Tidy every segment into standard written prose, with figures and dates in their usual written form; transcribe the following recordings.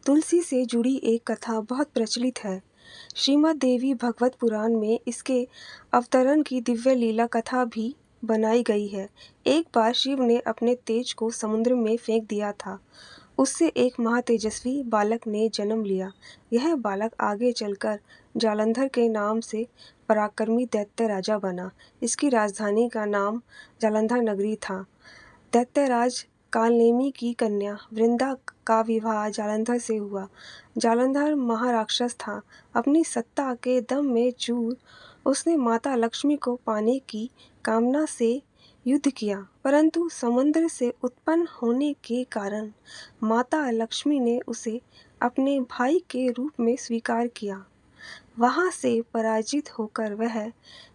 तुलसी से जुड़ी एक कथा बहुत प्रचलित है। श्रीमद् देवी भागवत पुराण में इसके अवतरण की दिव्य लीला कथा भी बनाई गई है। एक बार शिव ने अपने तेज को समुद्र में फेंक दिया था। उससे एक महातेजस्वी बालक ने जन्म लिया। यह बालक आगे चलकर जालंधर के नाम से पराक्रमी दैत्य राजा बना। इसकी राजधानी का नाम जालंधर नगरी था। दैत्यराज कालनेमी की कन्या वृंदा का विवाह जालंधर से हुआ। जालंधर महाराक्षस था। अपनी सत्ता के दम में चूर उसने माता लक्ष्मी को पाने की कामना से युद्ध किया, परंतु समुद्र से उत्पन्न होने के कारण माता लक्ष्मी ने उसे अपने भाई के रूप में स्वीकार किया। वहां से पराजित होकर वह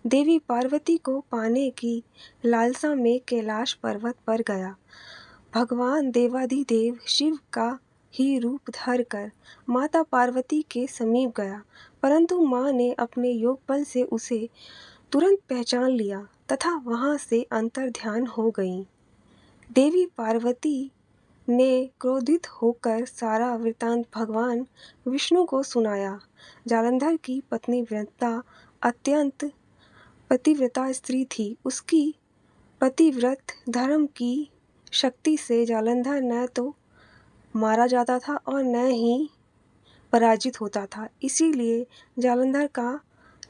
देवी पार्वती को पाने की लालसा में कैलाश पर्वत पर गया। भगवान देवाधिदेव शिव का ही रूप धरकर माता पार्वती के समीप गया, परंतु मां ने अपने योग बल से उसे तुरंत पहचान लिया तथा वहां से अंतर्ध्यान हो गईं। देवी पार्वती ने क्रोधित होकर सारा वृत्तांत भगवान विष्णु को सुनाया। जालंधर की पत्नी वृंदा अत्यंत पतिव्रता स्त्री थी। उसकी पतिव्रत धर्म की शक्ति से जालंधर न तो मारा जाता था और न ही पराजित होता था। इसीलिए जालंधर का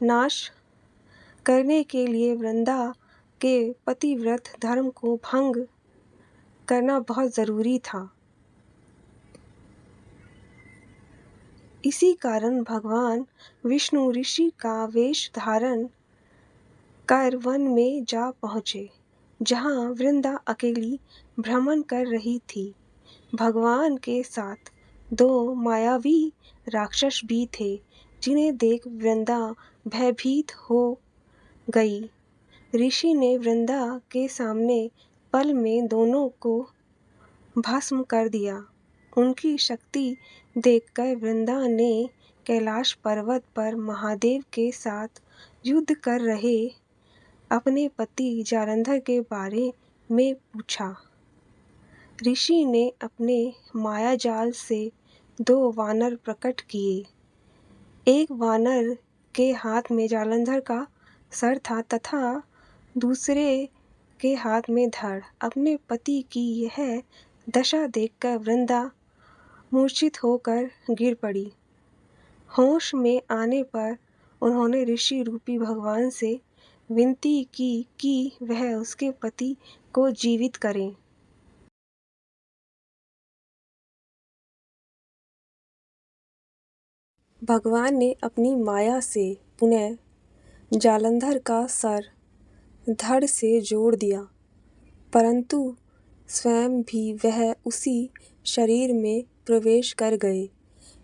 नाश करने के लिए वृंदा के पतिव्रत धर्म को भंग करना बहुत जरूरी था। इसी कारण भगवान विष्णु ऋषि का वेश धारण कर वन में जा पहुँचे, जहाँ वृंदा अकेली भ्रमण कर रही थी। भगवान के साथ दो मायावी राक्षस भी थे, जिन्हें देख वृंदा भयभीत हो गई। ऋषि ने वृंदा के सामने पल में दोनों को भस्म कर दिया। उनकी शक्ति देखकर वृंदा ने कैलाश पर्वत पर महादेव के साथ युद्ध कर रहे अपने पति जालंधर के बारे में पूछा। ऋषि ने अपने मायाजाल से दो वानर प्रकट किए। एक वानर के हाथ में जालंधर का सर था तथा दूसरे के हाथ में धड़। अपने पति की यह दशा देखकर वृंदा मूर्छित होकर गिर पड़ी। होश में आने पर उन्होंने ऋषि रूपी भगवान से विनती की कि वह उसके पति को जीवित करें। भगवान ने अपनी माया से पुनः जालंधर का सर धड़ से जोड़ दिया, परंतु स्वयं भी वह उसी शरीर में प्रवेश कर गए।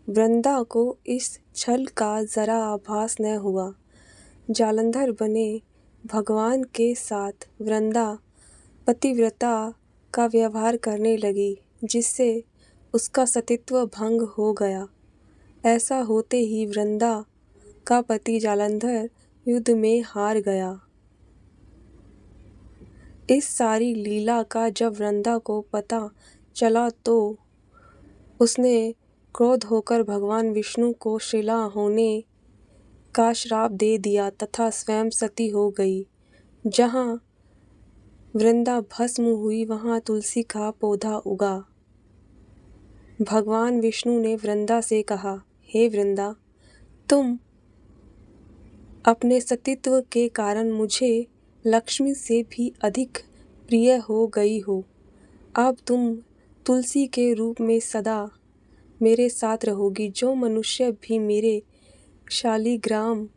वृंदा को इस छल का जरा आभास न हुआ। जालंधर बने भगवान के साथ वृंदा पतिव्रता का व्यवहार करने लगी, जिससे उसका सतीत्व भंग हो गया। ऐसा होते ही वृंदा का पति जालंधर युद्ध में हार गया। इस सारी लीला का जब वृंदा को पता चला तो उसने क्रोध होकर भगवान विष्णु को शिला होने का श्राप दे दिया तथा स्वयं सती हो गई। जहाँ वृंदा भस्म हुई वहाँ तुलसी का पौधा उगा। भगवान विष्णु ने वृंदा से कहा, हे वृंदा, तुम अपने सतीत्व के कारण मुझे लक्ष्मी से भी अधिक प्रिय हो गई हो। अब तुम तुलसी के रूप में सदा मेरे साथ रहोगी। जो मनुष्य भी मेरे शालिग्राम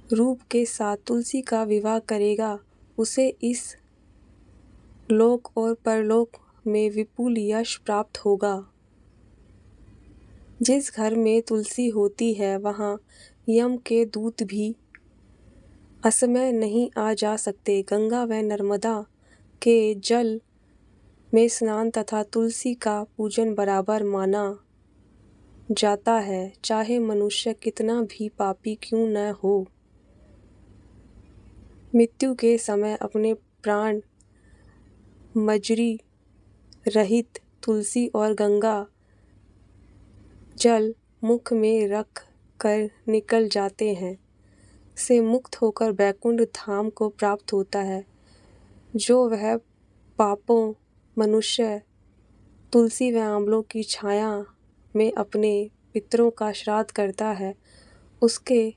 रूप के साथ तुलसी का विवाह करेगा, उसे इस लोक और परलोक में विपुल यश प्राप्त होगा। जिस घर में तुलसी होती है, वहाँ यम के दूत भी असमय नहीं आ जा सकते। गंगा व नर्मदा के जल में स्नान तथा तुलसी का पूजन बराबर माना जाता है, चाहे मनुष्य कितना भी पापी क्यों न हो। मृत्यु के समय अपने प्राण मजरी रहित तुलसी और गंगा जल मुख में रख कर निकल जाते हैं से मुक्त होकर वैकुंठ धाम को प्राप्त होता है। जो वह पापों मनुष्य तुलसी व आंवलों की छाया में अपने पितरों का श्राद्ध करता है, उसके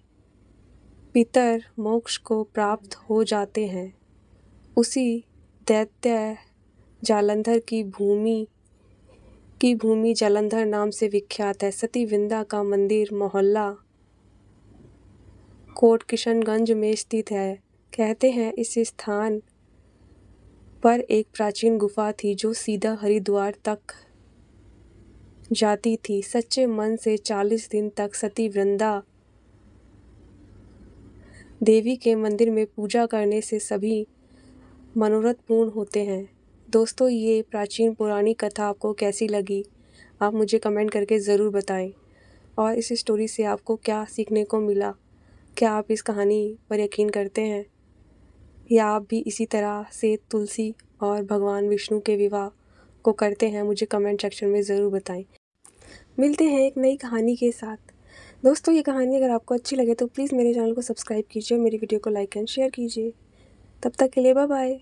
पितर मोक्ष को प्राप्त हो जाते हैं। उसी दैत्य जालंधर की भूमि जालंधर नाम से विख्यात है। सती वृंदा का मंदिर मोहल्ला कोट किशनगंज में स्थित है। कहते हैं इस स्थान पर एक प्राचीन गुफा थी जो सीधा हरिद्वार तक जाती थी। सच्चे मन से 40 दिन तक सती वृंदा देवी के मंदिर में पूजा करने से सभी मनोरथ पूर्ण होते हैं। दोस्तों, ये प्राचीन पुरानी कथा आपको कैसी लगी, आप मुझे कमेंट करके ज़रूर बताएं। और इस स्टोरी से आपको क्या सीखने को मिला, क्या आप इस कहानी पर यकीन करते हैं, या आप भी इसी तरह से तुलसी और भगवान विष्णु के विवाह को करते हैं? मुझे कमेंट सेक्शन में ज़रूर बताएं। मिलते हैं एक नई कहानी के साथ। दोस्तों, ये कहानी अगर आपको अच्छी लगे तो प्लीज़ मेरे चैनल को सब्सक्राइब कीजिए, मेरी वीडियो को लाइक एंड शेयर कीजिए। तब तक के लिए बाय बाय।